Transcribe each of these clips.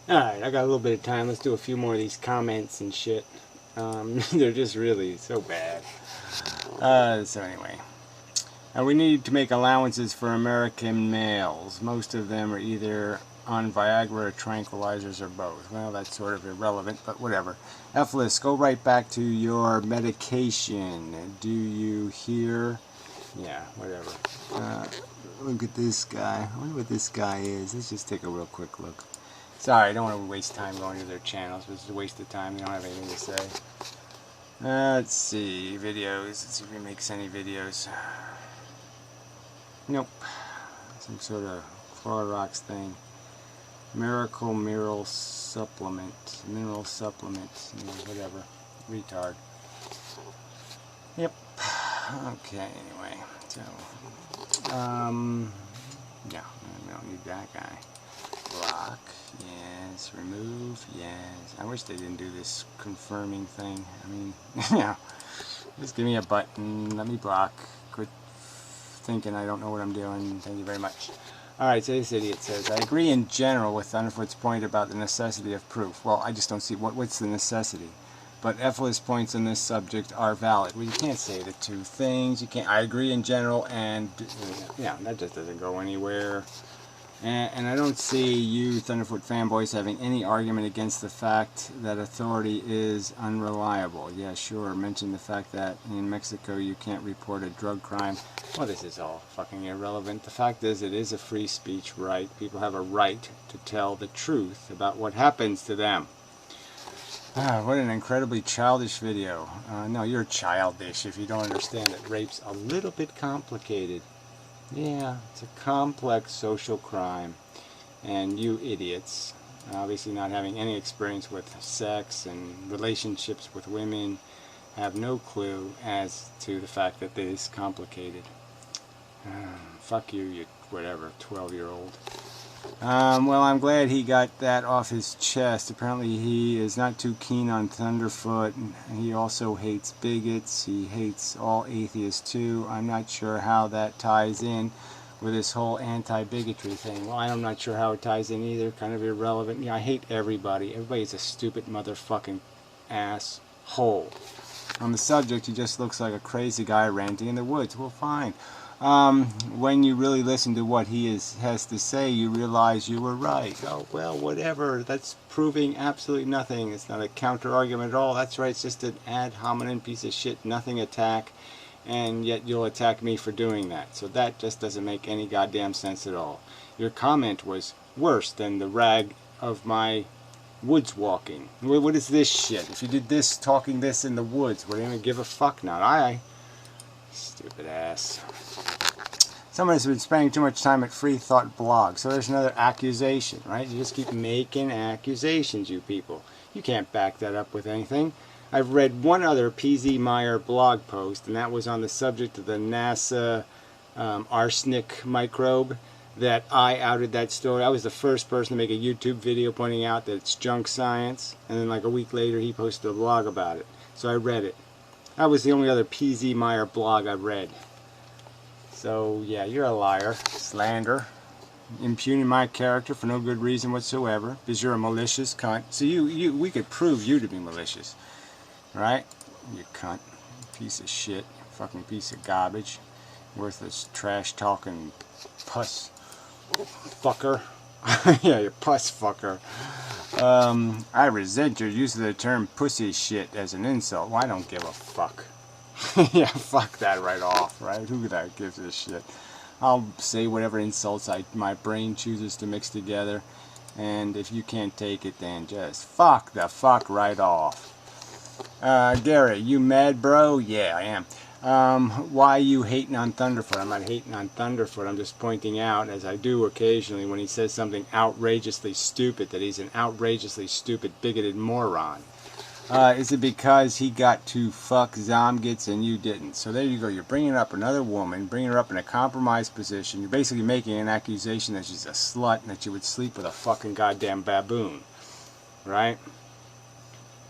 Alright, I got a little bit of time. Let's do a few more of these comments and shit. They're just really so bad. So anyway. We need to make allowances for American males. Most of them are either on Viagra or tranquilizers or both. Well, that's sort of irrelevant, but whatever. Efilist, go right back to your medication. Do you hear? Yeah, whatever. Look at this guy. I wonder what this guy is. Let's just take a real quick look. Sorry, I don't want to waste time going to their channels. It's a waste of time. They don't have anything to say. Let's see. Videos. Let's see if he makes any videos. Nope. Some sort of Clorox thing. Miracle Mineral Supplement. Mineral Supplement. Whatever. Retard. Yep. Okay, anyway. So, yeah, we don't need that guy. Block. Yes. Remove. Yes. I wish they didn't do this confirming thing. I mean, yeah. Just give me a button. Let me block. Quit thinking I don't know what I'm doing. Thank you very much. Alright, so this idiot says, I agree in general with Thunderfoot's point about the necessity of proof. Well, I just don't see what's the necessity. But efilist points on this subject are valid. Well, you can't say the two things. You can't. I agree in general, and yeah, that just doesn't go anywhere. And I don't see you Thunderfoot fanboys having any argument against the fact that authority is unreliable. Yeah, sure. Mention the fact that in Mexico you can't report a drug crime. Well, this is all fucking irrelevant. The fact is, it is a free speech right. People have a right to tell the truth about what happens to them. What an incredibly childish video. No, you're childish if you don't understand that rape's a little bit complicated. Yeah, it's a complex social crime, and you idiots, obviously not having any experience with sex and relationships with women, have no clue as to the fact that it is complicated. Fuck you, you whatever, 12-year-old. Well, I'm glad he got that off his chest. Apparently he is not too keen on Thunderfoot. He also hates bigots. He hates all atheists too. I'm not sure how that ties in with this whole anti-bigotry thing. Well, I'm not sure how it ties in either. Kind of irrelevant. Yeah, I hate everybody. Everybody's a stupid motherfucking asshole. On the subject, he just looks like a crazy guy ranting in the woods. Well, fine. When you really listen to what he has to say, you realize you were right. Oh, well, whatever. That's proving absolutely nothing. It's not a counter-argument at all. That's right. It's just an ad hominem piece of shit, nothing attack, and yet you'll attack me for doing that. So that just doesn't make any goddamn sense at all. Your comment was worse than the rag of my woods walking. What is this shit? If you did this, talking this in the woods, would anyone give a fuck? Not I. Stupid ass. Someone has been spending too much time at Free Thought blog. So there's another accusation, right? You just keep making accusations, you people. You can't back that up with anything. I've read one other PZ Meyer blog post, and that was on the subject of the NASA arsenic microbe. That I outed that story. I was the first person to make a YouTube video pointing out that it's junk science. And then like a week later, he posted a blog about it. So I read it. That was the only other PZ Meyer blog I read. So, yeah, you're a liar. Slander. Impugning my character for no good reason whatsoever. Because you're a malicious cunt. So we could prove you to be malicious. Right? You cunt. Piece of shit. Fucking piece of garbage. Worthless trash-talking puss fucker. Yeah, you puss fucker. I resent your use of the term pussy shit as an insult. Well, I don't give a fuck. Yeah, fuck that right off, right? Who that gives a shit? I'll say whatever insults my brain chooses to mix together, and if you can't take it, then just fuck the fuck right off. Gary, you mad, bro? Yeah, I am. Why you hating on Thunderfoot? I'm not hating on Thunderfoot. I'm just pointing out, as I do occasionally, when he says something outrageously stupid, that he's an outrageously stupid, bigoted moron. Is it because he got to fuck Zomgits and you didn't? So there you go. You're bringing up another woman, bringing her up in a compromised position. You're basically making an accusation that she's a slut and that she would sleep with a fucking goddamn baboon. Right?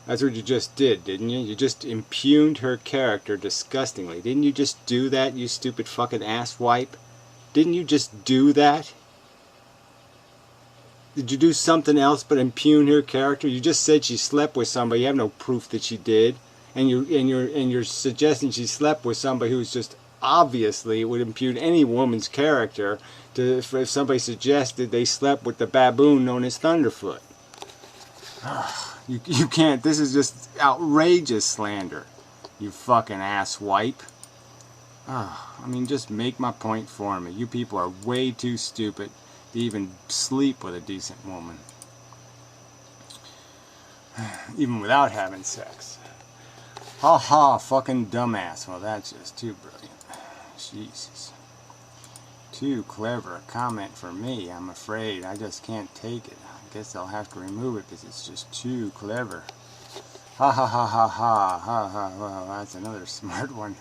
That's what you just did, didn't you? You just impugned her character disgustingly. Didn't you just do that, you stupid fucking asswipe? Didn't you just do that? Did you do something else but impugn her character? You just said she slept with somebody. You have no proof that she did, and you're suggesting she slept with somebody who's just obviously, it would impugn any woman's character to if somebody suggested they slept with the baboon known as Thunderfoot. You can't. This is just outrageous slander. You fucking asswipe. I mean, just make my point for me. You people are way too stupid to even sleep with a decent woman, even without having sex. Ha ha, fucking dumbass. Well, that's just too brilliant. Jesus. Too clever a comment for me, I'm afraid. I just can't take it. I guess I'll have to remove it because it's just too clever. Ha ha ha ha ha ha ha. Well, that's another smart one.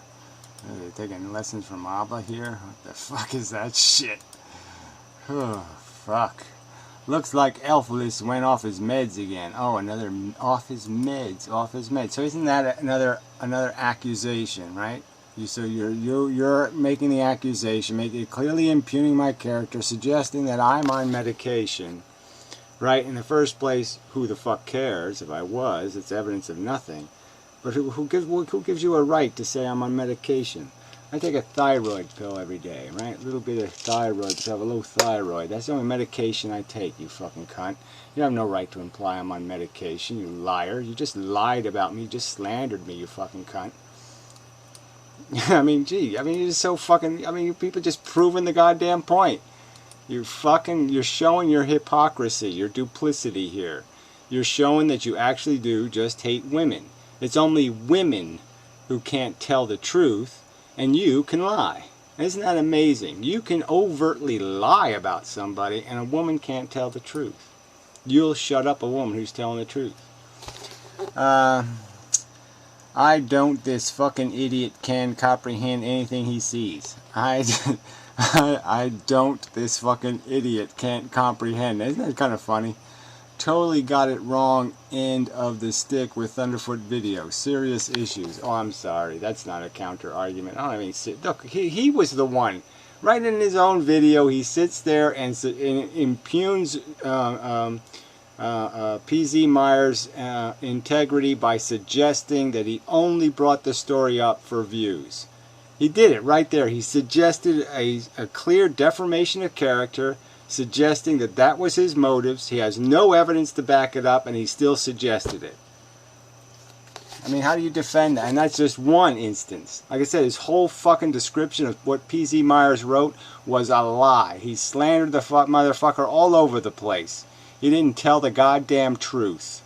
Are they taking lessons from Abba here? What the fuck is that shit? Oh, fuck. Looks like efilist went off his meds again. Oh, another off his meds, off his meds. So isn't that another accusation, right? You're making the accusation, making it clearly impugning my character, suggesting that I'm on medication, right? In the first place, who the fuck cares if I was? It's evidence of nothing. But who gives you a right to say I'm on medication? I take a thyroid pill every day, right? A little bit of thyroid because I have a low thyroid. That's the only medication I take, you fucking cunt. You have no right to imply I'm on medication, you liar. You just lied about me, you just slandered me, you fucking cunt. I mean, gee, I mean, you're so fucking, I mean, you people just proving the goddamn point. You're showing your hypocrisy, your duplicity here. You're showing that you actually do just hate women. It's only women who can't tell the truth, and you can lie. Isn't that amazing? You can overtly lie about somebody, and a woman can't tell the truth. You'll shut up a woman who's telling the truth. I don't, this fucking idiot can comprehend anything he sees. I don't, this fucking idiot can't comprehend. Isn't that kind of funny? Totally got it wrong end of the stick with Thunderfoot video. Serious issues. Oh, I'm sorry. That's not a counter argument. I mean, look, he was the one. Right in his own video, he sits there and impugns PZ Myers' integrity by suggesting that he only brought the story up for views. He did it right there. He suggested a clear deformation of character, suggesting that that was his motives. He has no evidence to back it up, and he still suggested it. I mean, how do you defend that? And that's just one instance. Like I said, his whole fucking description of what PZ Myers wrote was a lie. He slandered the motherfucker all over the place. He didn't tell the goddamn truth.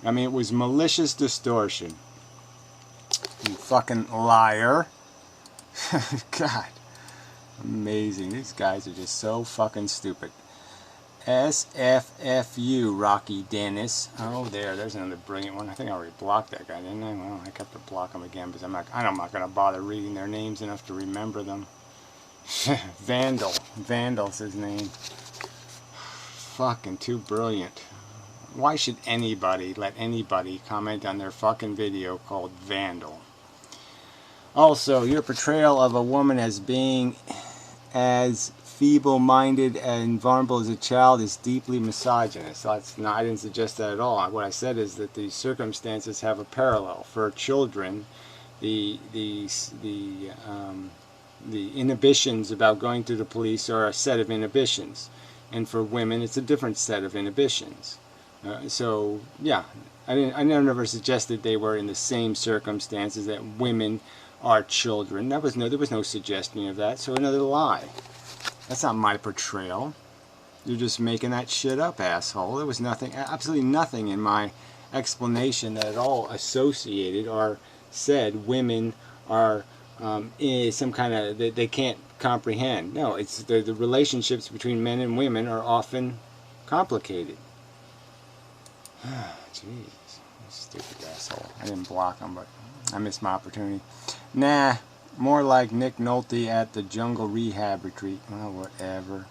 I mean, it was malicious distortion. You fucking liar. God. Amazing. These guys are just so fucking stupid. SFFU, Rocky Dennis. Oh, there's another brilliant one. I think I already blocked that guy, didn't I? Well, I have to block him again because I'm not going to bother reading their names enough to remember them. Vandal's his name. Fucking too brilliant. Why should anybody let anybody comment on their fucking video called Vandal? Also, your portrayal of a woman as being as feeble-minded and vulnerable as a child is deeply misogynist. That's not, I didn't suggest that at all. What I said is that the circumstances have a parallel. For children, the inhibitions about going to the police are a set of inhibitions, and for women, it's a different set of inhibitions. So, yeah, I never suggested they were in the same circumstances, that women are children. There was no suggestion of that. So another lie. That's not my portrayal. You're just making that shit up, asshole. There was nothing, absolutely nothing in my explanation that at all associated or said women are some kind of, they can't comprehend. No, it's the relationships between men and women are often complicated. Jeez, stupid asshole. I didn't block him, but I missed my opportunity. Nah, more like Nick Nolte at the Jungle Rehab Retreat. Well, whatever.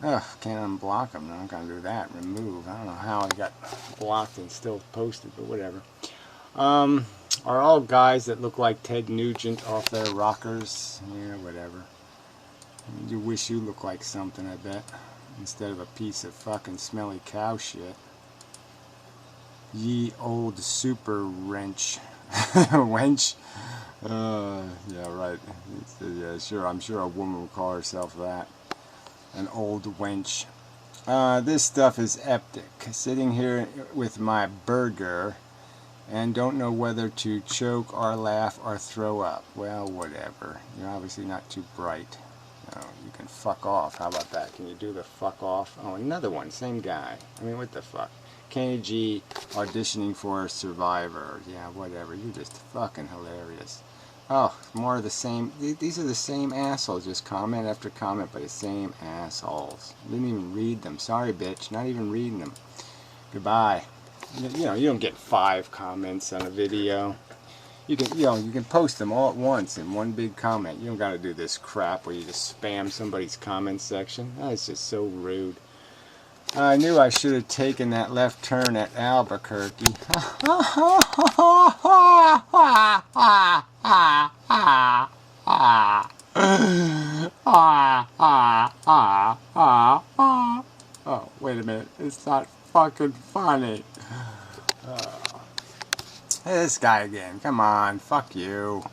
Ugh, can't unblock him. No, I'm gonna do that. Remove. I don't know how I got blocked and still posted, but whatever. Are all guys that look like Ted Nugent off their rockers? Yeah, whatever. You wish you looked like something, I bet, instead of a piece of fucking smelly cow shit. Ye old super wrench. Wench? Yeah, right. Yeah, sure. I'm sure a woman would call herself that. An old wench. This stuff is epic. Sitting here with my burger and don't know whether to choke or laugh or throw up. Well, whatever. You're obviously not too bright. You can fuck off. How about that? Can you do the fuck off? Oh, another one. Same guy. I mean, what the fuck? Kenny G auditioning for Survivor. Yeah, whatever. You're just fucking hilarious. Oh, more of the same. These are the same assholes. Just comment after comment by the same assholes. Didn't even read them. Sorry, bitch. Not even reading them. Goodbye. You know, you don't get 5 comments on a video. You can post them all at once in one big comment. You don't got to do this crap where you just spam somebody's comment section. That's just so rude. I knew I should have taken that left turn at Albuquerque. Oh, wait a minute. It's not fucking funny. Hey, this guy again. Come on. Fuck you.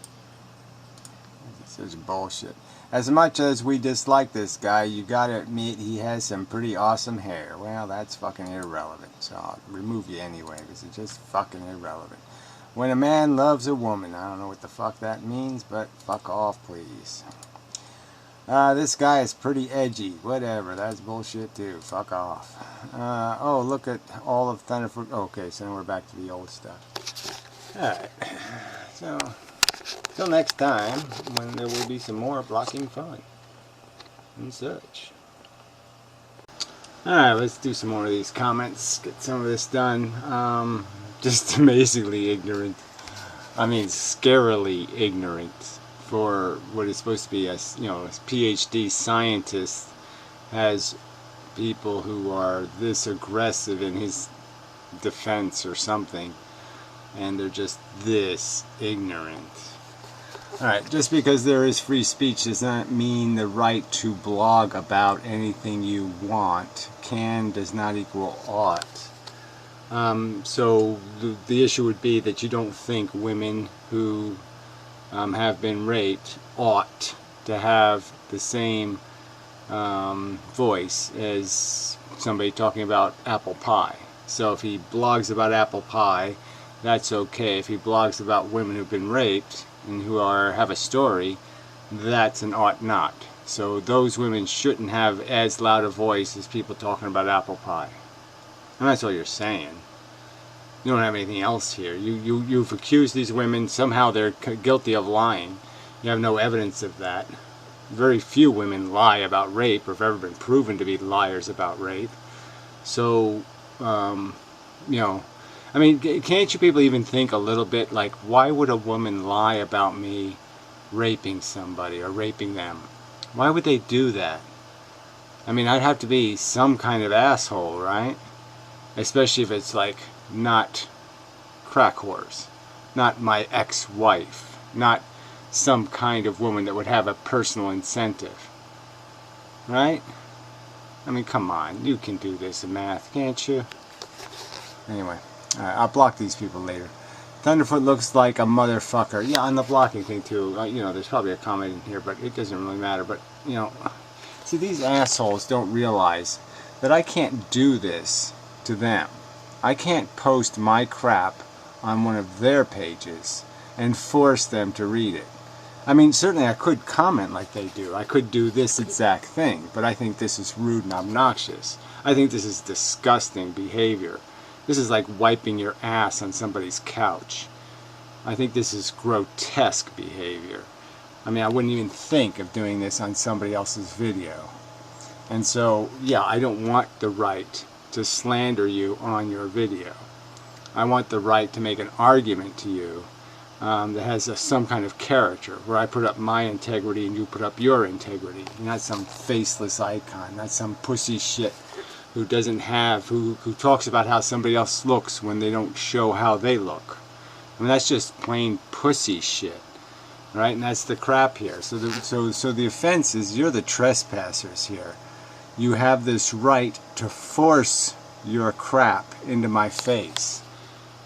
Such bullshit. As much as we dislike this guy, you gotta admit he has some pretty awesome hair. Well, that's fucking irrelevant. So I'll remove you anyway, because it's just fucking irrelevant. When a man loves a woman, I don't know what the fuck that means, but fuck off, please. This guy is pretty edgy. Whatever, that's bullshit too. Fuck off. Oh, look at all of thunderf00ls. Okay, so now we're back to the old stuff. Alright. So, till next time, when there will be some more blocking fun and such. Alright, let's do some more of these comments. Get some of this done. Just amazingly ignorant. I mean, scarily ignorant. For what is supposed to be a, you know, a PhD scientist has people who are this aggressive in his defense or something, and they're just this ignorant. Alright, just because there is free speech does not mean the right to blog about anything you want. Can does not equal ought. So the issue would be that you don't think women who have been raped ought to have the same voice as somebody talking about apple pie. So if he blogs about apple pie, that's okay. If he blogs about women who've been raped and who have a story, that's an ought not. So those women shouldn't have as loud a voice as people talking about apple pie. And that's all you're saying. You don't have anything else here. You've accused these women, somehow they're guilty of lying. You have no evidence of that. Very few women lie about rape or have ever been proven to be liars about rape. So, you know, I mean, can't you people even think a little bit like, why would a woman lie about me raping somebody or raping them? Why would they do that? I mean, I'd have to be some kind of asshole, right? Especially if it's like, not crack whores, not my ex-wife, not some kind of woman that would have a personal incentive, right? I mean, come on, you can do this in math, can't you? Anyway, I'll block these people later. Thunderfoot looks like a motherfucker. Yeah, on the blocking thing too, you know, there's probably a comment in here, but it doesn't really matter. But, you know, see, these assholes don't realize that I can't do this to them. I can't post my crap on one of their pages and force them to read it. I mean, certainly I could comment like they do. I could do this exact thing, but I think this is rude and obnoxious. I think this is disgusting behavior. This is like wiping your ass on somebody's couch. I think this is grotesque behavior. I mean, I wouldn't even think of doing this on somebody else's video. And so, yeah, I don't want the right to slander you on your video. I want the right to make an argument to you that has some kind of character, where I put up my integrity and you put up your integrity. You're not some faceless icon, not some pussy shit who doesn't have, who talks about how somebody else looks when they don't show how they look. I mean, that's just plain pussy shit. right? And that's the crap here. So the offense is you're the trespassers here. You have this right to force your crap into my face,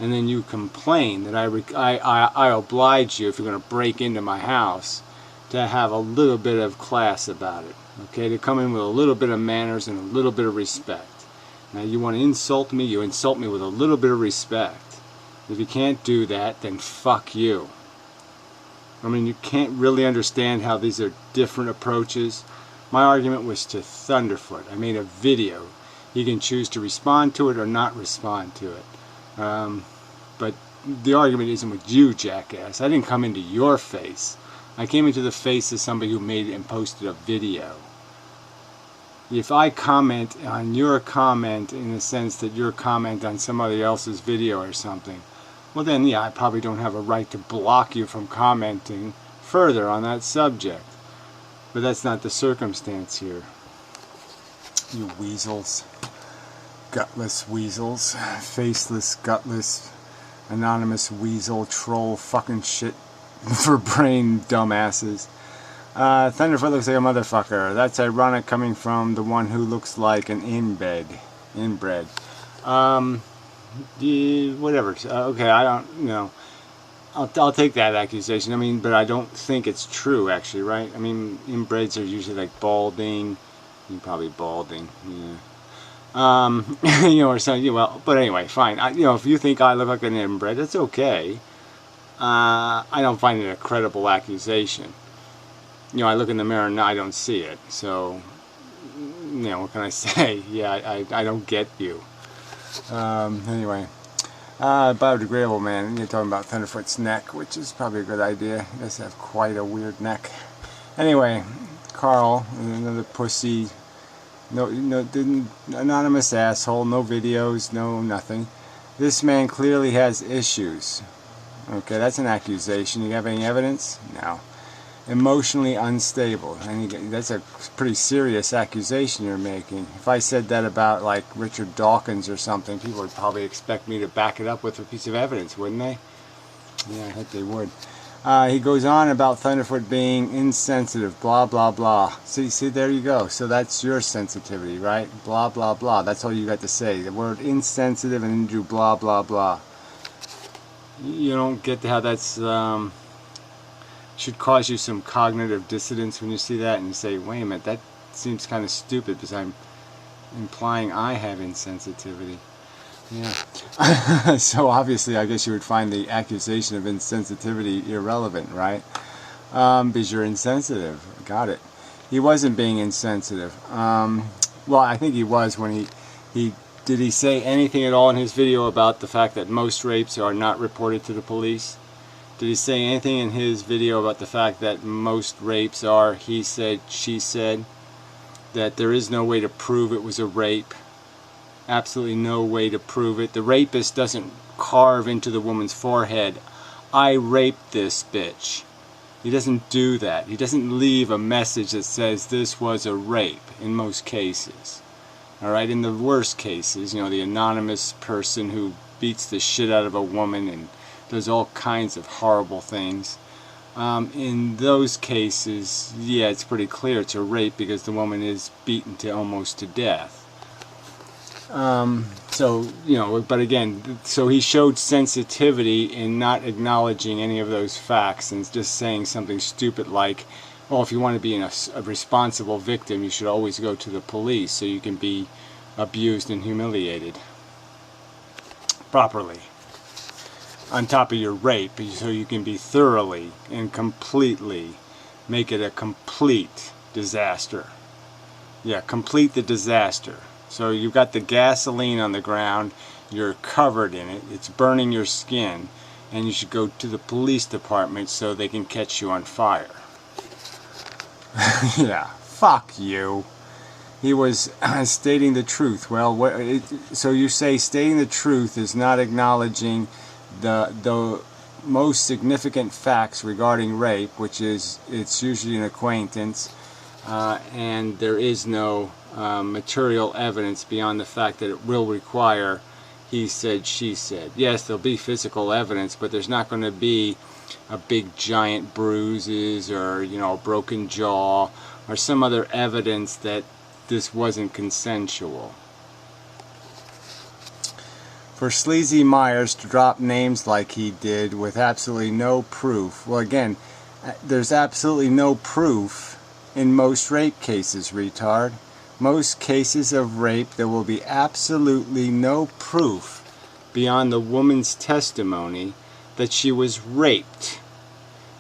and then you complain that I oblige you, if you're going to break into my house, to have a little bit of class about it, okay? To come in with a little bit of manners and a little bit of respect. Now you want to insult me, you insult me with a little bit of respect. If you can't do that, then fuck you. I mean, you can't really understand how these are different approaches. My argument was to Thunderfoot. I made a video. You can choose to respond to it or not respond to it. But the argument isn't with you, jackass. I didn't come into your face. I came into the face of somebody who made and posted a video. If I comment on your comment in the sense that your comment on somebody else's video or something, well then, yeah, I probably don't have a right to block you from commenting further on that subject. But that's not the circumstance here. You weasels. Gutless weasels. Faceless, gutless, anonymous weasel, troll, fucking shit for brain dumbasses. Thunderfoot looks like a motherfucker. That's ironic coming from the one who looks like an inbred. Whatever. Okay, I don't know. I'll take that accusation. I mean, but I don't think it's true, actually, right? I mean, inbreds are usually like balding. You're probably balding, yeah. You know, or something. Well, but anyway, fine. You know, if you think I look like an inbred, it's okay. I don't find it a credible accusation. You know, I look in the mirror and I don't see it. So, you know, what can I say? Yeah, I don't get you. Anyway. Biodegradable, man. You're talking about Thunderfoot's neck, which is probably a good idea. He does have quite a weird neck. Anyway, Carl, another pussy. No, anonymous asshole. No videos. No nothing. This man clearly has issues. Okay, that's an accusation. You have any evidence? No. Emotionally unstable. And that's a pretty serious accusation you're making. If I said that about like Richard Dawkins or something, people would probably expect me to back it up with a piece of evidence, wouldn't they? Yeah, I think they would. He goes on about Thunderfoot being insensitive, blah blah blah. See, there you go. So that's your sensitivity, right? Blah blah blah. That's all you got to say. The word insensitive and then do blah blah blah. You don't get how that's should cause you some cognitive dissonance when you see that and you say, wait a minute, that seems kind of stupid because I'm implying I have insensitivity. Yeah. So obviously I guess you would find the accusation of insensitivity irrelevant, right? Because you're insensitive. Got it. He wasn't being insensitive. Well, I think he was when did he say anything at all in his video about the fact that most rapes are not reported to the police? Did he say anything in his video about the fact that most rapes are he said, she said? That there is no way to prove it was a rape? Absolutely no way to prove it. The rapist doesn't carve into the woman's forehead, I raped this bitch. He doesn't do that. He doesn't leave a message that says this was a rape in most cases. Alright, in the worst cases, you know, the anonymous person who beats the shit out of a woman and does all kinds of horrible things. In those cases, yeah, it's pretty clear it's a rape because the woman is beaten to almost to death. So, you know, but again, so he showed sensitivity in not acknowledging any of those facts and just saying something stupid like, well, if you want to be a responsible victim, you should always go to the police so you can be abused and humiliated properly. On top of your rape, so you can be thoroughly and completely make it a complete disaster. Yeah, complete the disaster. So you've got the gasoline on the ground, you're covered in it, it's burning your skin, and you should go to the police department so they can catch you on fire. Yeah, fuck you. He was stating the truth. Well, so you say stating the truth is not acknowledging the most significant facts regarding rape, which is it's usually an acquaintance, and there is no material evidence beyond the fact that it will require he said, she said. Yes, there'll be physical evidence, but there's not going to be a big giant bruises or, you know, a broken jaw or some other evidence that this wasn't consensual. For Sleazy Myers to drop names like he did with absolutely no proof, well, again, there's absolutely no proof in most rape cases, retard. Most cases of rape, there will be absolutely no proof beyond the woman's testimony that she was raped.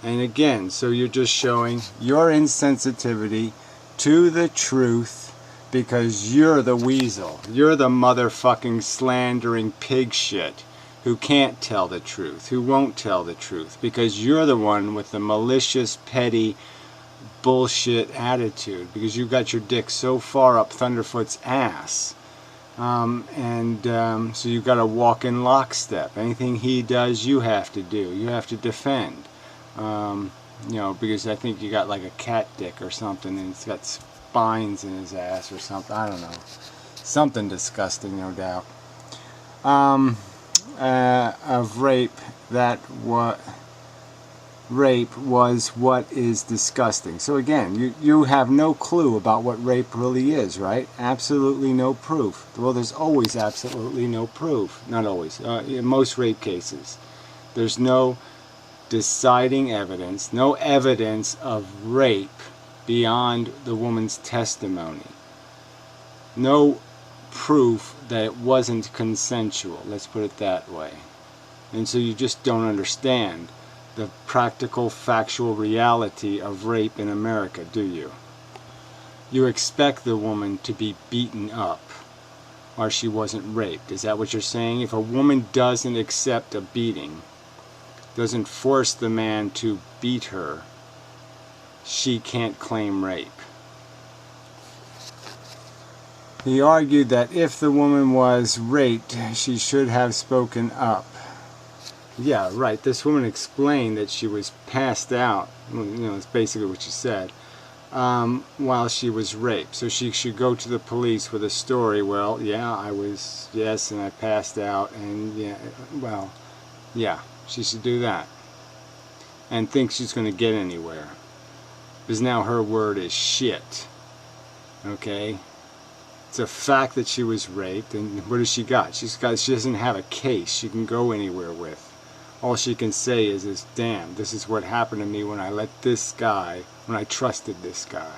And again, so you're just showing your insensitivity to the truth because you're the weasel. You're the motherfucking slandering pig shit who can't tell the truth, who won't tell the truth, because you're the one with the malicious, petty, bullshit attitude, because you got your dick so far up Thunderfoot's ass. So you got to walk in lockstep. Anything he does, you have to do. You have to defend. You know, because I think you got like a cat dick or something, and it's got spines in his ass or something. I don't know. Something disgusting, no doubt. Of rape, rape was what is disgusting. So again, you have no clue about what rape really is, right? Absolutely no proof. Well, there's always absolutely no proof. Not always. In most rape cases, there's no deciding evidence, no evidence of rape beyond the woman's testimony. No proof that it wasn't consensual, let's put it that way. And so you just don't understand the practical, factual reality of rape in America, do you? You expect the woman to be beaten up or she wasn't raped. Is that what you're saying? If a woman doesn't accept a beating, doesn't force the man to beat her, she can't claim rape. He argued that if the woman was raped, she should have spoken up. Yeah, right. This woman explained that she was passed out. You know, it's basically what she said. While she was raped. So she should go to the police with a story. Well, yeah, I was, yes, and I passed out. And yeah, well, yeah, she should do that. And think she's going to get anywhere. Because now her word is shit. Okay? It's a fact that she was raped, and what has she got? She doesn't have a case she can go anywhere with. All she can say is, damn, this is what happened to me when I let this guy, when I trusted this guy.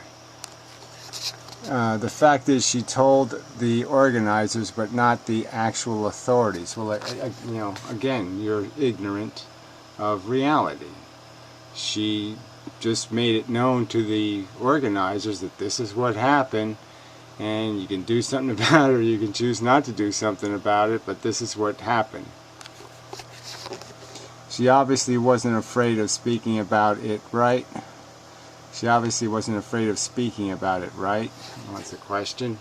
The fact is she told the organizers, but not the actual authorities. Well, you know, again, you're ignorant of reality. She just made it known to the organizers that this is what happened, and you can do something about it or you can choose not to do something about it, but this is what happened. She obviously wasn't afraid of speaking about it, right? She obviously wasn't afraid of speaking about it, right? Well, that's a question.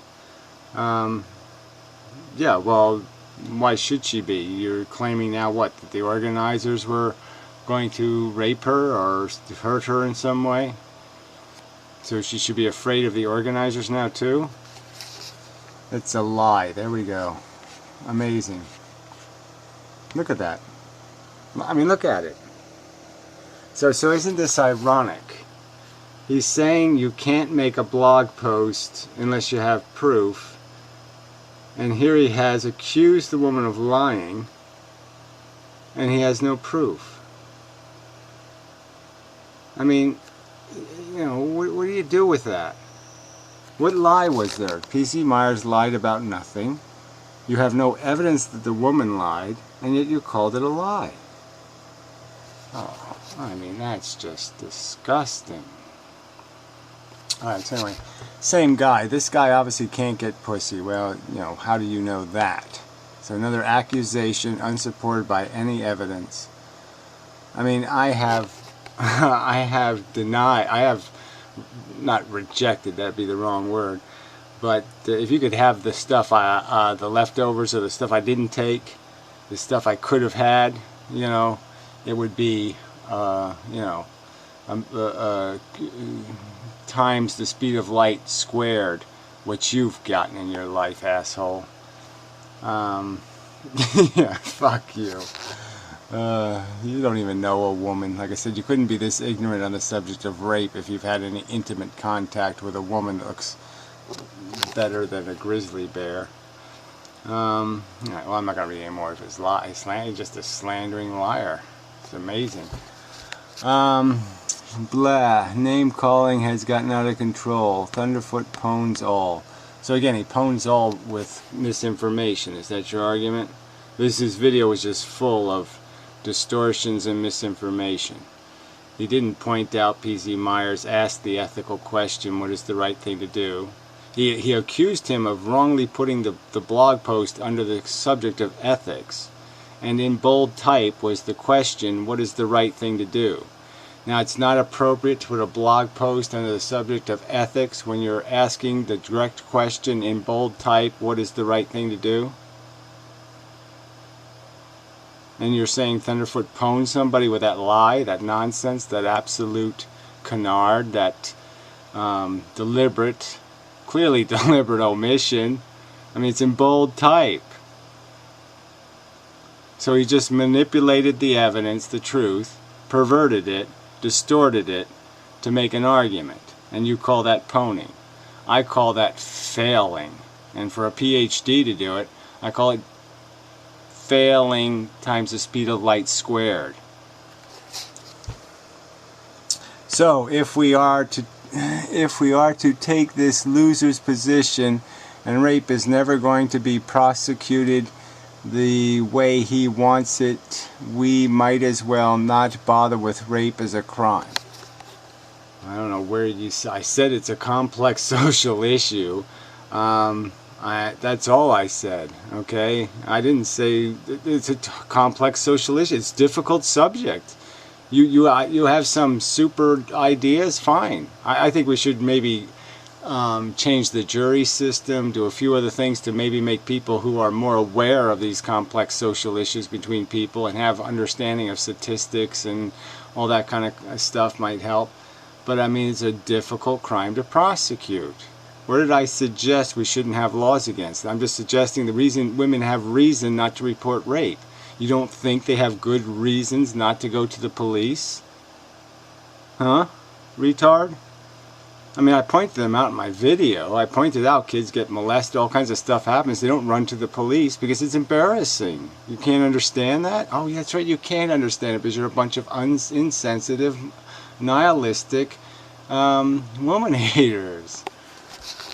Yeah, well, why should she be? You're claiming now what? That the organizers were going to rape her or hurt her in some way? So she should be afraid of the organizers now too? It's a lie. There we go. Amazing. Look at that. I mean, look at it. So isn't this ironic? He's saying you can't make a blog post unless you have proof. And here he has accused the woman of lying, and he has no proof. I mean, you know, what do you do with that? What lie was there? P.C. Myers lied about nothing. You have no evidence that the woman lied, and yet you called it a lie. Oh, I mean, that's just disgusting. Alright, so anyway, same guy. This guy obviously can't get pussy. Well, you know, how do you know that? So another accusation unsupported by any evidence. I mean, I have not rejected, that'd be the wrong word, but if you could have the stuff, the leftovers or the stuff I didn't take, the stuff I could have had, you know, it would be, you know, times the speed of light squared what you've gotten in your life, asshole. Yeah, fuck you. You don't even know a woman. Like I said, you couldn't be this ignorant on the subject of rape if you've had any intimate contact with a woman that looks better than a grizzly bear. Well, I'm not going to read any more of his lies. He's just a slandering liar. It's amazing. Blah. Name calling has gotten out of control. Thunderfoot pwns all. So again, he pwns all with misinformation. Is that your argument? His video was just full of distortions and misinformation. He didn't point out P.Z. Myers asked the ethical question, what is the right thing to do? He accused him of wrongly putting the blog post under the subject of ethics. And in bold type was the question, what is the right thing to do? Now, it's not appropriate to put a blog post under the subject of ethics when you're asking the direct question in bold type, what is the right thing to do? And you're saying Thunderfoot pwned somebody with that lie, that nonsense, that absolute canard, that clearly deliberate omission. I mean, it's in bold type. So he just manipulated the evidence, the truth, perverted it, distorted it to make an argument. And you call that pwning. I call that failing. And for a PhD to do it, I call it failing times the speed of light squared. So if we are to take this loser's position, and rape is never going to be prosecuted the way he wants it, we might as well not bother with rape as a crime. I don't know where I said it's a complex social issue. That's all I said, okay? I didn't say it's a complex social issue. It's a difficult subject. You have some super ideas, fine. I think we should maybe change the jury system, do a few other things to maybe make people who are more aware of these complex social issues between people and have understanding of statistics and all that kind of stuff might help. But I mean, it's a difficult crime to prosecute. Where did I suggest we shouldn't have laws against it? I'm just suggesting the reason women have reason not to report rape. You don't think they have good reasons not to go to the police? Huh? Retard? I mean, I pointed them out in my video. I pointed out kids get molested, all kinds of stuff happens. They don't run to the police because it's embarrassing. You can't understand that? Oh, yeah, that's right, you can't understand it because you're a bunch of insensitive, nihilistic woman haters.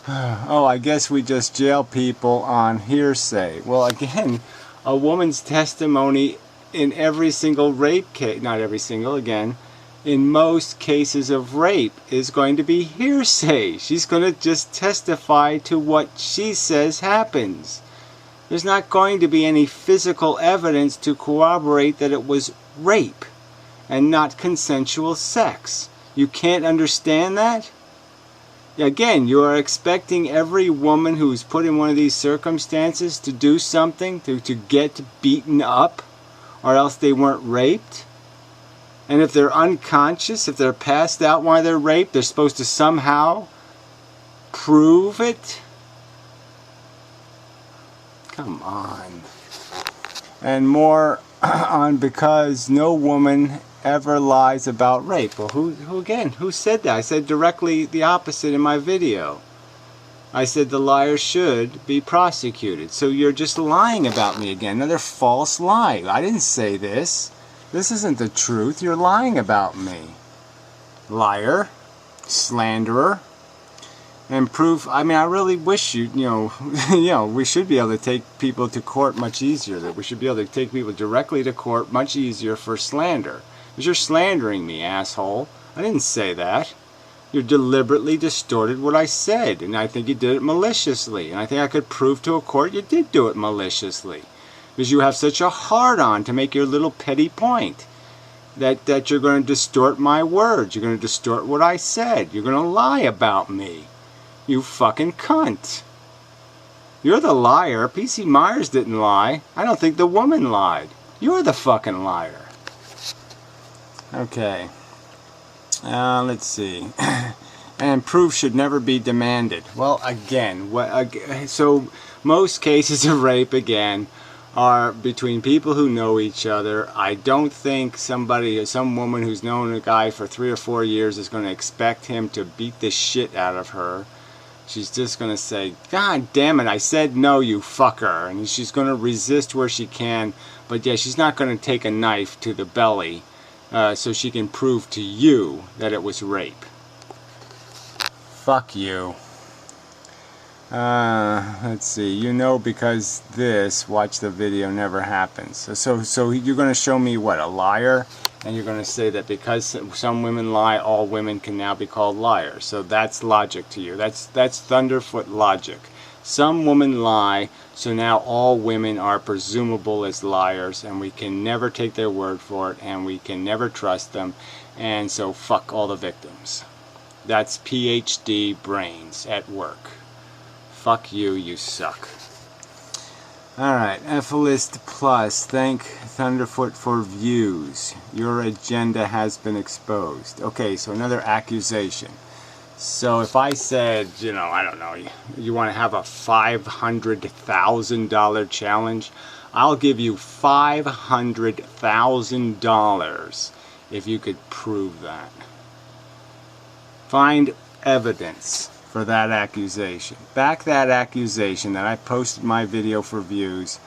Oh, I guess we just jail people on hearsay. Well, again, a woman's testimony in every single rape case, not every single, again, in most cases of rape is going to be hearsay. She's going to just testify to what she says happens. There's not going to be any physical evidence to corroborate that it was rape and not consensual sex. You can't understand that? Again, you are expecting every woman who's put in one of these circumstances to do something, to get beaten up, or else they weren't raped? And if they're unconscious, if they're passed out while they're raped, they're supposed to somehow prove it? Come on. And more on because no woman ever lies about rape. Well, who said that? I said directly the opposite in my video. I said the liar should be prosecuted. So you're just lying about me again. Another false lie. I didn't say this. This isn't the truth. You're lying about me. Liar. Slanderer. And proof. I mean, I really wish you know, we should be able to take people to court much easier. That we should be able to take people directly to court much easier for slander. Because you're slandering me, asshole. I didn't say that. You deliberately distorted what I said, and I think you did it maliciously. And I think I could prove to a court you did do it maliciously. Because you have such a hard-on to make your little petty point. That you're going to distort my words. You're going to distort what I said. You're going to lie about me. You fucking cunt. You're the liar. P.C. Myers didn't lie. I don't think the woman lied. You're the fucking liar. Okay. Let's see. And proof should never be demanded. Well, again, so most cases of rape, again, are between people who know each other. I don't think some woman who's known a guy for 3 or 4 years is going to expect him to beat the shit out of her. She's just going to say, God damn it, I said no, you fucker. And she's going to resist where she can. But yeah, she's not going to take a knife to the belly so she can prove to you that it was rape. Fuck you. Let's see. You know, because this, watch the video, never happens. So you're going to show me what? A liar? And you're going to say that because some women lie, all women can now be called liars. So that's logic to you. That's Thunderfoot logic. Some women lie, so now all women are presumable as liars, and we can never take their word for it, and we can never trust them, and so fuck all the victims. That's PhD brains at work. Fuck you, you suck. Alright, efilist plus, thank Thunderfoot for views. Your agenda has been exposed. Okay, so another accusation. So if I said, you know, I don't know, you want to have a $500,000 challenge, I'll give you $500,000 if you could prove that. Find evidence for that accusation. Back that accusation that I posted my video for views.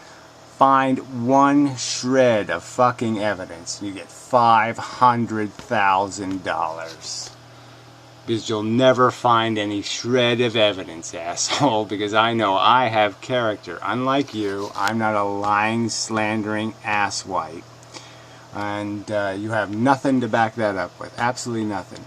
Find one shred of fucking evidence. You get $500,000. Because you'll never find any shred of evidence, asshole. Because I know I have character. Unlike you, I'm not a lying, slandering asswipe. And you have nothing to back that up with. Absolutely nothing.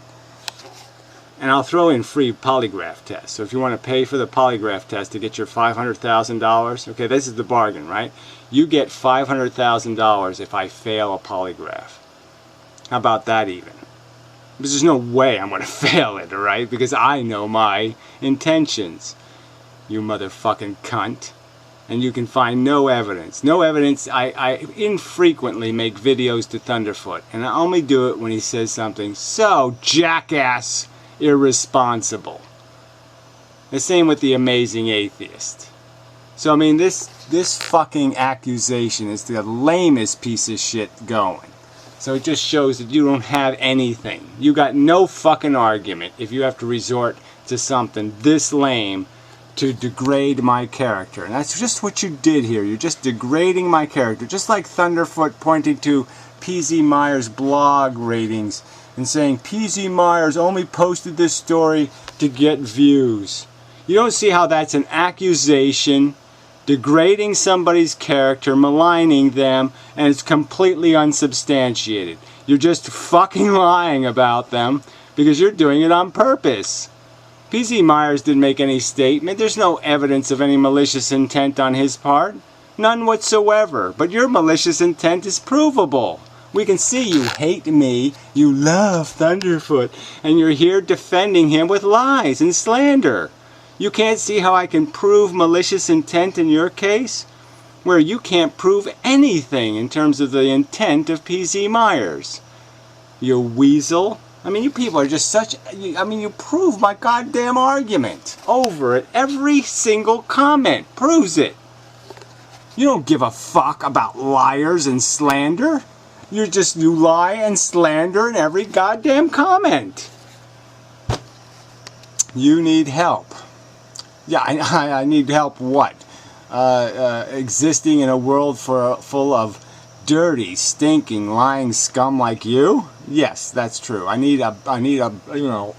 And I'll throw in free polygraph tests. So if you want to pay for the polygraph test to get your $500,000, okay, this is the bargain, right? You get $500,000 if I fail a polygraph. How about that even? Because there's no way I'm going to fail it, alright? Because I know my intentions, you motherfucking cunt. And you can find no evidence. No evidence. I infrequently make videos to Thunderfoot. And I only do it when he says something so jackass irresponsible. The same with the amazing atheist. So I mean, this fucking accusation is the lamest piece of shit going. So it just shows that you don't have anything. You got no fucking argument if you have to resort to something this lame to degrade my character. And that's just what you did here. You're just degrading my character. Just like Thunderfoot pointing to PZ Myers' blog ratings and saying PZ Myers only posted this story to get views. You don't see how that's an accusation, degrading somebody's character, maligning them, and it's completely unsubstantiated. You're just fucking lying about them because you're doing it on purpose. PZ Myers didn't make any statement. There's no evidence of any malicious intent on his part. None whatsoever. But your malicious intent is provable. We can see you hate me, you love Thunderfoot, and you're here defending him with lies and slander. You can't see how I can prove malicious intent in your case? Where you can't prove anything in terms of the intent of PZ Myers. You weasel. I mean, you people are just such... I mean, you prove my goddamn argument. Over it. Every single comment proves it. You don't give a fuck about liars and slander. You lie and slander in every goddamn comment. You need help. Yeah, I need help what? Existing in a world full of dirty, stinking, lying scum like you? Yes, that's true. I need you know,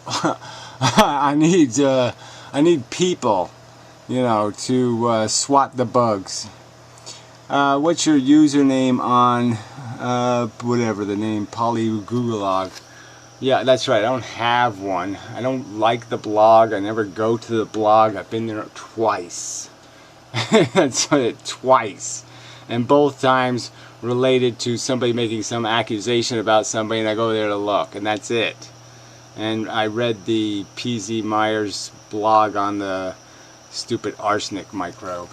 I need people, you know, to swat the bugs. What's your username on, whatever the name, Polygoogolog? Yeah, that's right. I don't have one. I don't like the blog. I never go to the blog. I've been there twice. That's it, twice. And both times related to somebody making some accusation about somebody, and I go there to look, and that's it. And I read the PZ Myers blog on the stupid arsenic microbe.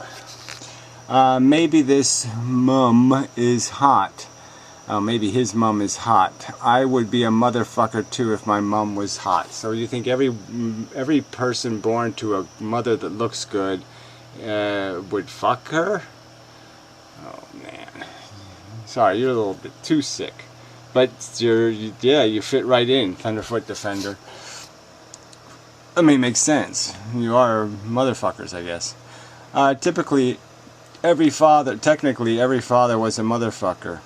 Maybe this mum is hot. Maybe his mum is hot. I would be a motherfucker too if my mum was hot. So you think every person born to a mother that looks good would fuck her? Oh man, sorry, you're a little bit too sick, but yeah, you fit right in, Thunderfoot Defender. I mean, it makes sense. You are motherfuckers, I guess. Technically, every father was a motherfucker.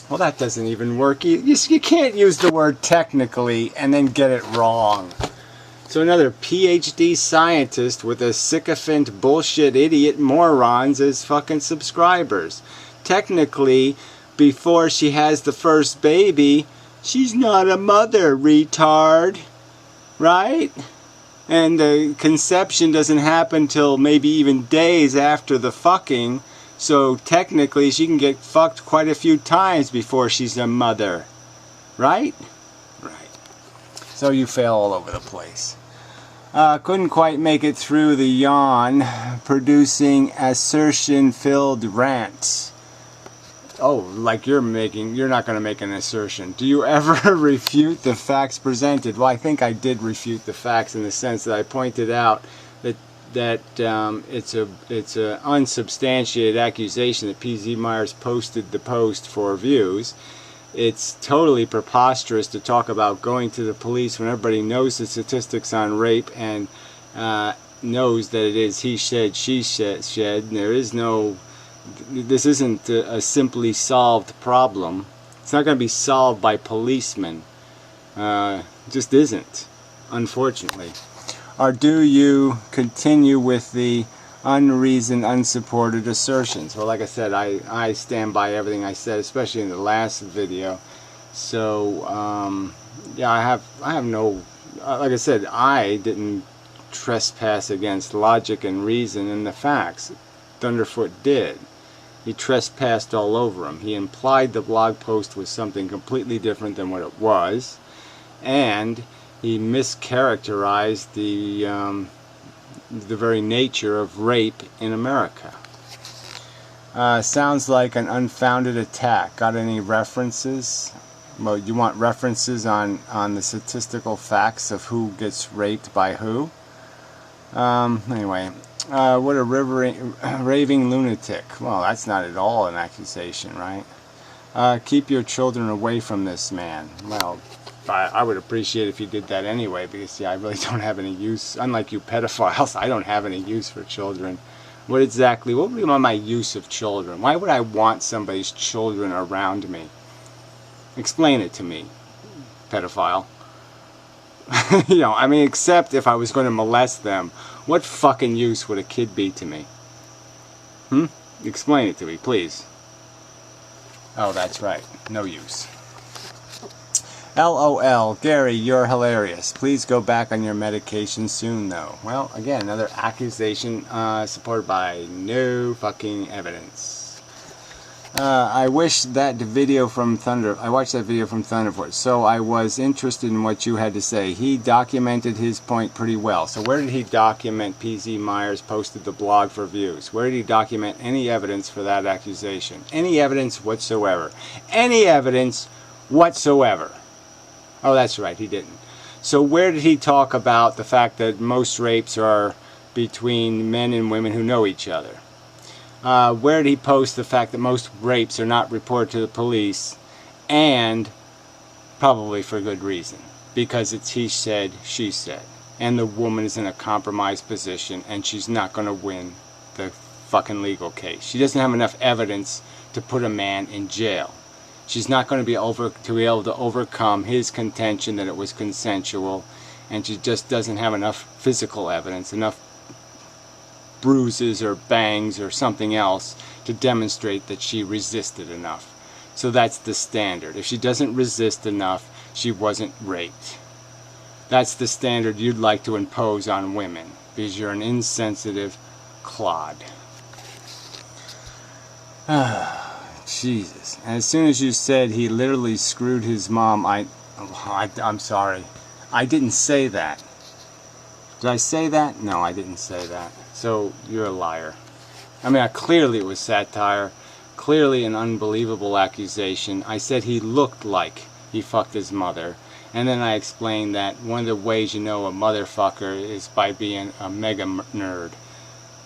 Well, that doesn't even work. You can't use the word technically and then get it wrong. So another PhD scientist with a sycophant bullshit idiot morons as fucking subscribers. Technically, before she has the first baby, she's not a mother, retard. Right? And the conception doesn't happen till maybe even days after the fucking. So technically she can get fucked quite a few times before she's a mother. Right? Right. So you fail all over the place. Couldn't quite make it through the yawn, producing assertion-filled rants. Oh, like you're not going to make an assertion. Do you ever refute the facts presented? Well, I think I did refute the facts in the sense that I pointed out that it's a unsubstantiated accusation that P.Z. Myers posted the post for views. It's totally preposterous to talk about going to the police when everybody knows the statistics on rape and knows that it is he said, she said. There is no... This isn't a simply solved problem. It's not going to be solved by policemen. It just isn't, unfortunately. Or do you continue with the unreasoned, unsupported assertions? Well, like I said, I stand by everything I said, especially in the last video. So, yeah, I have no... like I said, I didn't trespass against logic and reason and the facts. Thunderfoot did. He trespassed all over him. He implied the blog post was something completely different than what it was, and he mischaracterized the very nature of rape in America. Sounds like an unfounded attack. Got any references? Well, you want references on the statistical facts of who gets raped by who? Anyway. What a raving lunatic. Well, that's not at all an accusation, right? Keep your children away from this man. Well, I would appreciate if you did that anyway, because, yeah, I really don't have any use. Unlike you pedophiles, I don't have any use for children. What would be my use of children? Why would I want somebody's children around me? Explain it to me, pedophile. You know, I mean, except if I was going to molest them. What fucking use would a kid be to me? Explain it to me, please. Oh, that's right. No use. LOL. Gary, you're hilarious. Please go back on your medication soon, though. Well, again, another accusation supported by no fucking evidence. I watched that video from Thunderfoot, so I was interested in what you had to say. He documented his point pretty well. So where did he document P.Z. Myers posted the blog for views? Where did he document any evidence for that accusation? Any evidence whatsoever. Any evidence whatsoever. Oh, that's right, he didn't. So where did he talk about the fact that most rapes are between men and women who know each other? Where did he post the fact that most rapes are not reported to the police, and probably for good reason, because it's he said, she said, and the woman is in a compromised position and she's not going to win the fucking legal case. She doesn't have enough evidence to put a man in jail. She's not going to be able to overcome his contention that it was consensual, and she just doesn't have enough physical evidence, enough bruises or bangs or something else to demonstrate that she resisted enough. So that's the standard. If she doesn't resist enough, she wasn't raped. That's the standard you'd like to impose on women, because you're an insensitive clod. Jesus. And as soon as you said he literally screwed his mom, I'm sorry. I didn't say that. Did I say that? No, I didn't say that. So, you're a liar. I mean, clearly it was satire. Clearly an unbelievable accusation. I said he looked like he fucked his mother. And then I explained that one of the ways you know a motherfucker is by being a mega nerd.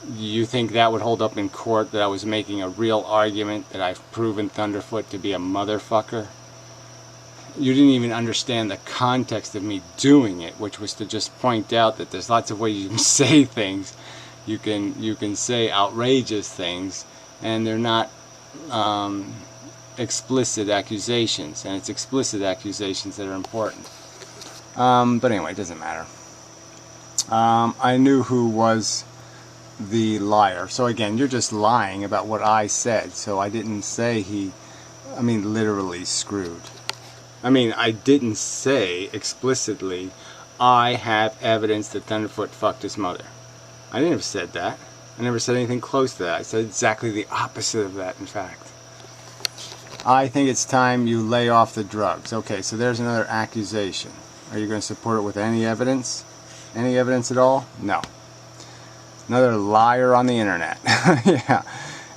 You think that would hold up in court, that I was making a real argument that I've proven Thunderfoot to be a motherfucker? You didn't even understand the context of me doing it, which was to just point out that there's lots of ways you can say things. You can say outrageous things, and they're not explicit accusations, and it's explicit accusations that are important. But anyway, it doesn't matter. I knew who was the liar. So again, you're just lying about what I said. So I didn't say literally screwed. I didn't say explicitly, I have evidence that Thunderfoot fucked his mother. I never said that. I never said anything close to that. I said exactly the opposite of that, in fact. I think it's time you lay off the drugs. Okay, so there's another accusation. Are you going to support it with any evidence? Any evidence at all? No. Another liar on the internet. Yeah.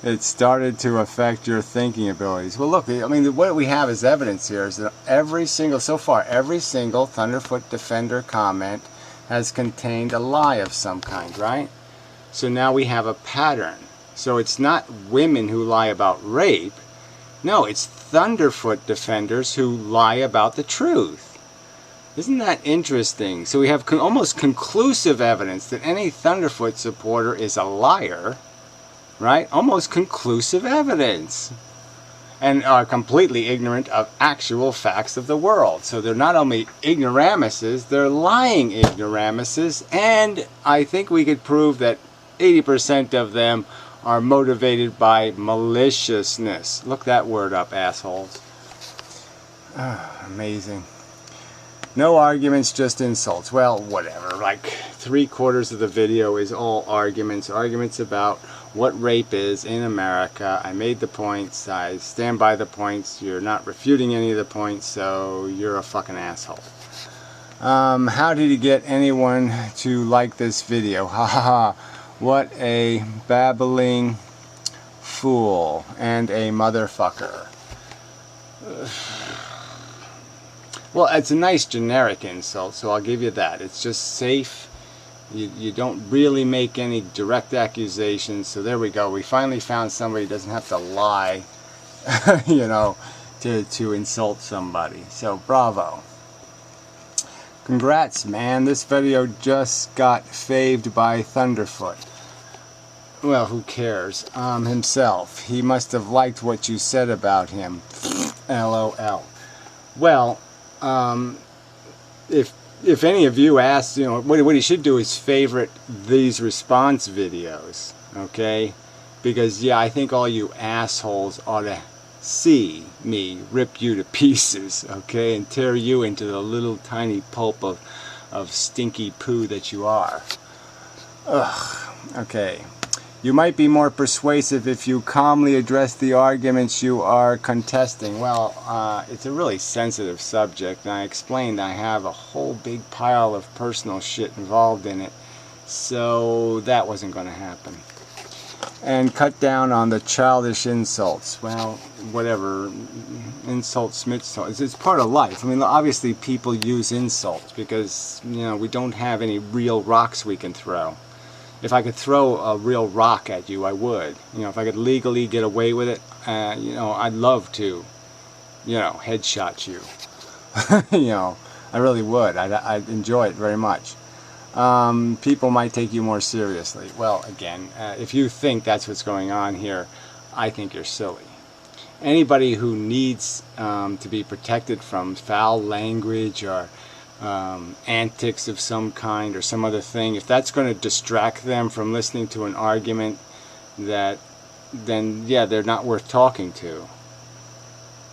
It started to affect your thinking abilities. Well, look, what we have as evidence here is that every single Thunderfoot Defender comment has contained a lie of some kind, right? So now we have a pattern. So it's not women who lie about rape. No, it's Thunderfoot defenders who lie about the truth. Isn't that interesting? So we have almost conclusive evidence that any Thunderfoot supporter is a liar. Right? Almost conclusive evidence. And are completely ignorant of actual facts of the world. So they're not only ignoramuses, they're lying ignoramuses. And I think we could prove that 80% of them are motivated by maliciousness. Look that word up, assholes. Amazing. No arguments, just insults. Well, whatever. Like 3/4 of the video is all arguments. Arguments about what rape is in America. I made the points. I stand by the points. You're not refuting any of the points, so you're a fucking asshole. How did you get anyone to like this video? Ha ha ha. What a babbling fool and a motherfucker. Well, it's a nice generic insult, so I'll give you that. It's just safe. You don't really make any direct accusations, so there we go. We finally found somebody who doesn't have to lie, you know, to insult somebody. So bravo. Congrats, man. This video just got faved by Thunderfoot. Well, who cares? Himself. He must have liked what you said about him. LOL. Well, if any of you asked, you know, what he should do is favorite these response videos, okay? Because, yeah, I think all you assholes ought to see me rip you to pieces, okay? And tear you into the little tiny pulp of stinky poo that you are. Ugh, okay. You might be more persuasive if you calmly address the arguments you are contesting. Well, it's a really sensitive subject, and I explained I have a whole big pile of personal shit involved in it, so that wasn't going to happen. And cut down on the childish insults. Well, whatever. Insults, it's part of life. I mean, obviously people use insults because, you know, we don't have any real rocks we can throw. If I could throw a real rock at you, I would. You know, if I could legally get away with it, you know, I'd love to, you know, headshot you. You know, I really would. I'd enjoy it very much. People might take you more seriously. Well, again, if you think that's what's going on here, I think you're silly. Anybody who needs to be protected from foul language or antics of some kind or some other thing, if that's going to distract them from listening to an argument, then yeah, they're not worth talking to.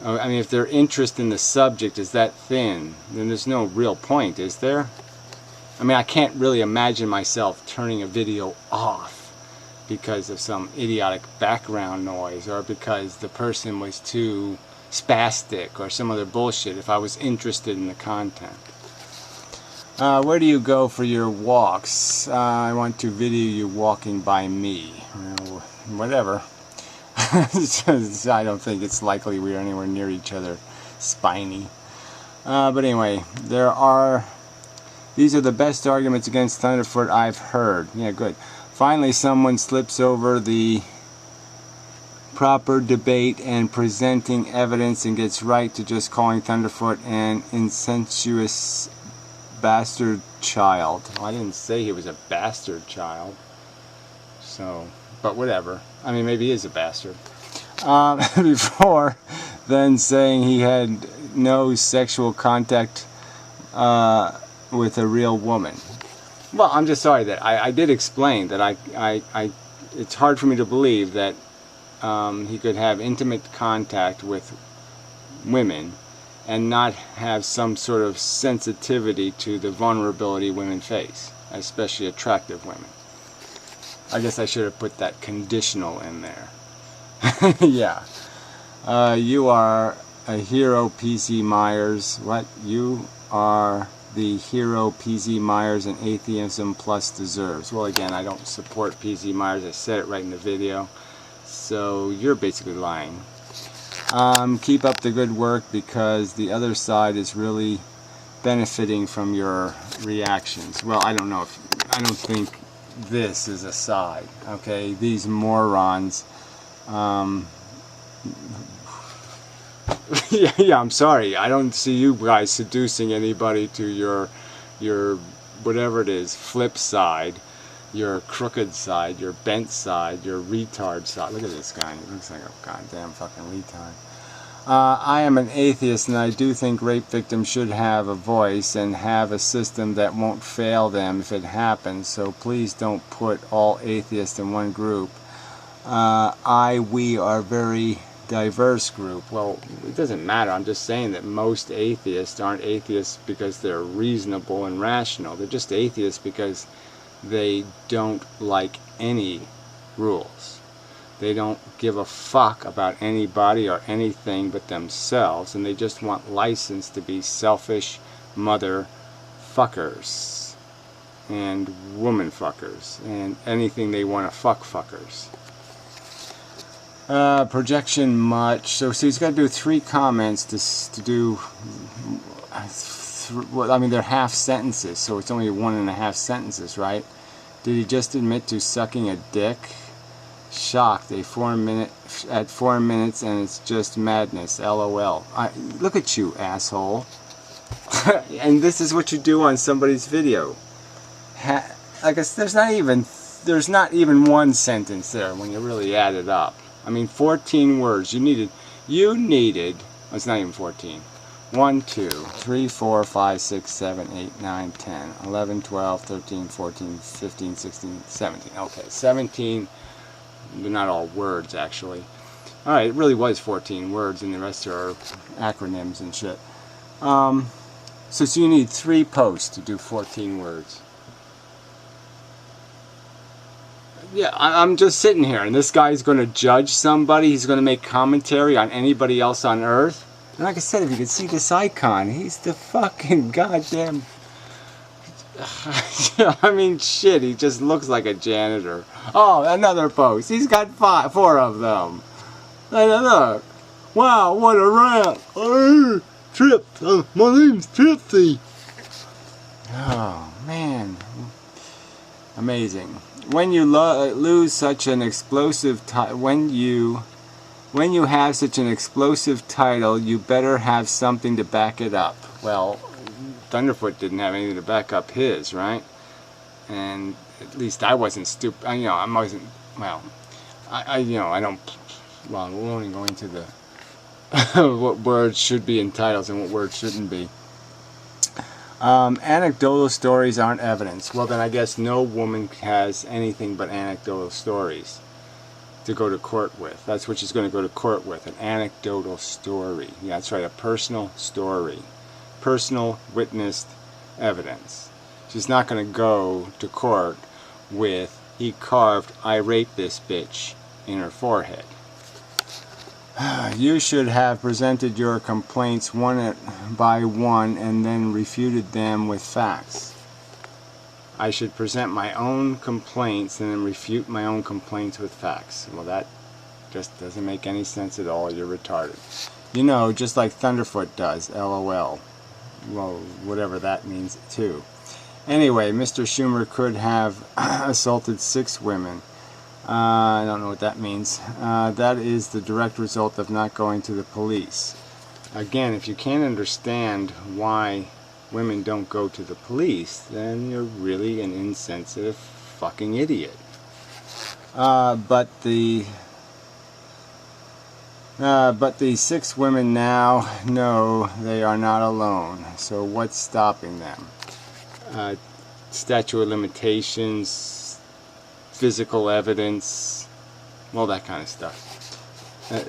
I mean, if their interest in the subject is that thin, then there's no real point, is there? I mean, I can't really imagine myself turning a video off because of some idiotic background noise or because the person was too spastic or some other bullshit if I was interested in the content. Where do you go for your walks? I want to video you walking by me. Well, whatever. I don't think it's likely we're anywhere near each other. Spiny. But anyway, these are the best arguments against Thunderfoot I've heard. Yeah, good. Finally, someone slips over the proper debate and presenting evidence and gets right to just calling Thunderfoot an incestuous bastard child. Well, I didn't say he was a bastard child. So, but whatever. I mean, maybe he is a bastard. Before then saying he had no sexual contact with a real woman. Well, I'm just sorry that I did explain that it's hard for me to believe that he could have intimate contact with women and not have some sort of sensitivity to the vulnerability women face, especially attractive women. I guess I should have put that conditional in there. Yeah. You are a hero, P.Z. Myers. What? You are the hero P.Z. Myers and atheism plus deserves. Well, again, I don't support P.Z. Myers. I said it right in the video. So you're basically lying. Keep up the good work because the other side is really benefiting from your reactions. Well, I don't know if, I don't think this is a side. Okay, these morons. Yeah, I'm sorry. I don't see you guys seducing anybody to your whatever it is, flip side, your crooked side, your bent side, your retard side. Look at this guy. He looks like a goddamn fucking retard. I am an atheist, and I do think rape victims should have a voice and have a system that won't fail them if it happens. So please don't put all atheists in one group. We are very diverse group. Well, it doesn't matter. I'm just saying that most atheists aren't atheists because they're reasonable and rational. They're just atheists because they don't like any rules. They don't give a fuck about anybody or anything but themselves, and they just want license to be selfish motherfuckers and woman fuckers and anything they want to fuck fuckers. Projection much. So he's got to do 3 comments to do. Well, I mean, they're half sentences, so it's only 1.5 sentences, right? Did he just admit to sucking a dick? Shocked. At 4 minutes, and it's just madness. LOL. Look at you, asshole. And this is what you do on somebody's video. I guess there's not even 1 sentence there when you really add it up. I mean, 14 words. You needed, well, it's not even 14. 1, 2, 3, 4, 5, 6, 7, 8, 9, 10, 11, 12, 13, 14, 15, 16, 17. Okay, 17. They're not all words, actually. Alright, it really was 14 words, and the rest are acronyms and shit. So you need 3 posts to do 14 words. Yeah, I'm just sitting here, and this guy's going to judge somebody. He's going to make commentary on anybody else on Earth. And like I said, if you could see this icon, he's the fucking goddamn... I mean, shit, he just looks like a janitor. Oh, another post. He's got 4 of them. Look. Wow, what a rant. Trip. My name's Tripsy. Oh, man. Amazing. When you lose such an explosive when you have such an explosive title, you better have something to back it up. Well, Thunderfoot didn't have anything to back up his, right? And at least I wasn't stupid. I wasn't. Well, I don't. Well, we're only going to the what words should be in titles and what words shouldn't be. Anecdotal stories aren't evidence. Well, then I guess no woman has anything but anecdotal stories to go to court with. That's what she's going to go to court with, an anecdotal story. Yeah, that's right, a personal story. Personal witnessed evidence. She's not going to go to court with, he carved, I raped this bitch in her forehead. You should have presented your complaints one by one and then refuted them with facts. I should present my own complaints and then refute my own complaints with facts. Well, that just doesn't make any sense at all. You're retarded. You know, just like Thunderfoot does, LOL. Well, whatever that means too. Anyway, Mr. Schumer could have assaulted 6 women. I don't know what that means. That is the direct result of not going to the police. Again, if you can't understand why women don't go to the police, then you're really an insensitive fucking idiot. But the 6 women now know they are not alone. So what's stopping them? Statute of limitations, physical evidence, all that kind of stuff.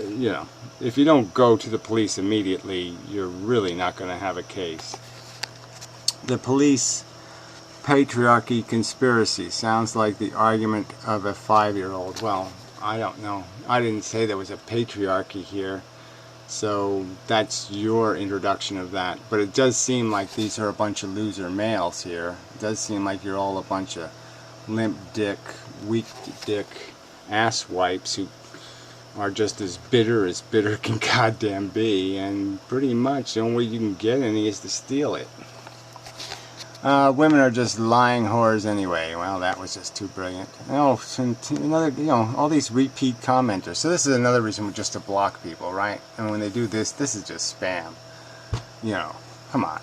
You know, if you don't go to the police immediately, you're really not going to have a case. The police patriarchy conspiracy sounds like the argument of a 5-year-old. Well, I don't know. I didn't say there was a patriarchy here, so that's your introduction of that. But it does seem like these are a bunch of loser males here. It does seem like you're all a bunch of limp dick, weak dick asswipes who are just as bitter can goddamn be, and pretty much the only way you can get any is to steal it. Women are just lying whores anyway. Well, that was just too brilliant. Oh, another, you know, all these repeat commenters. So this is another reason just to block people, right? And when they do this, this is just spam. You know, come on.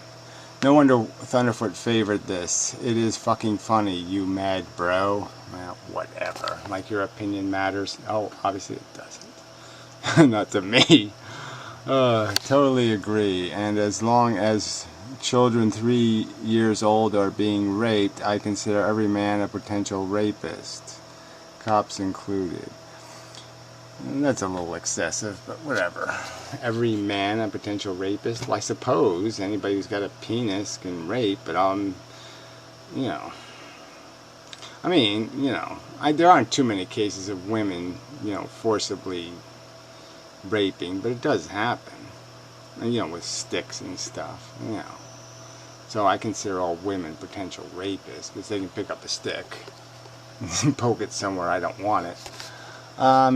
No wonder Thunderfoot favored this. It is fucking funny, you mad bro. Well, whatever. Like your opinion matters. Oh, obviously it doesn't. Not to me. Totally agree. And as long as children 3 years old are being raped, I consider every man a potential rapist, cops included. And that's a little excessive, but whatever. Every man a potential rapist? Well, I suppose anybody who's got a penis can rape, but you know, I mean, you know, there aren't too many cases of women, you know, forcibly raping, but it does happen, and you know, with sticks and stuff, you know. So I consider all women potential rapists because they can pick up a stick and poke it somewhere I don't want it.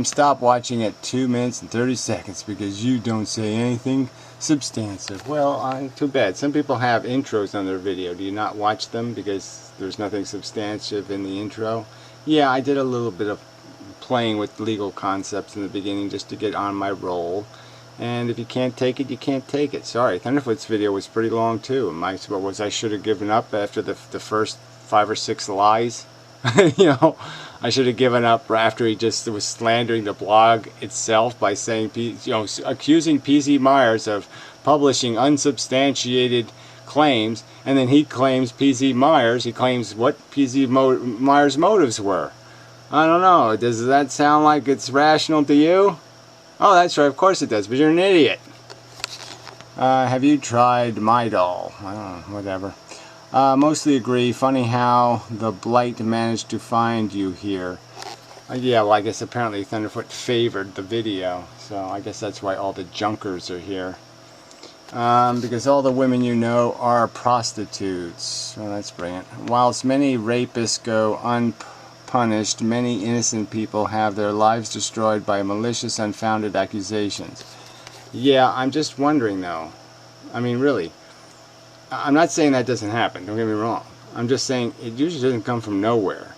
Stop watching at 2 minutes and 30 seconds because you don't say anything substantive. Well, too bad. Some people have intros on their video. Do you not watch them because there's nothing substantive in the intro? Yeah, I did a little bit of playing with legal concepts in the beginning just to get on my roll. And if you can't take it, you can't take it. Sorry, Thunderfoot's video was pretty long too. I should have given up after the first 5 or 6 lies. You know, I should have given up after he just was slandering the blog itself by saying, you know, accusing P.Z. Myers of publishing unsubstantiated claims, and then he claims P.Z. Myers. He claims what P.Z. Myers' motives were. I don't know. Does that sound like it's rational to you? Oh, that's right, of course it does, but you're an idiot. Have you tried Midol? I don't know, whatever. Mostly agree. Funny how the blight managed to find you here. Yeah, well, I guess apparently Thunderfoot favored the video, so I guess that's why all the junkers are here. Because all the women you know are prostitutes. Well, that's brilliant. Whilst many rapists go unpunished, many innocent people have their lives destroyed by malicious, unfounded accusations. Yeah, I'm just wondering though. I mean, really. I'm not saying that doesn't happen, don't get me wrong. I'm just saying it usually doesn't come from nowhere.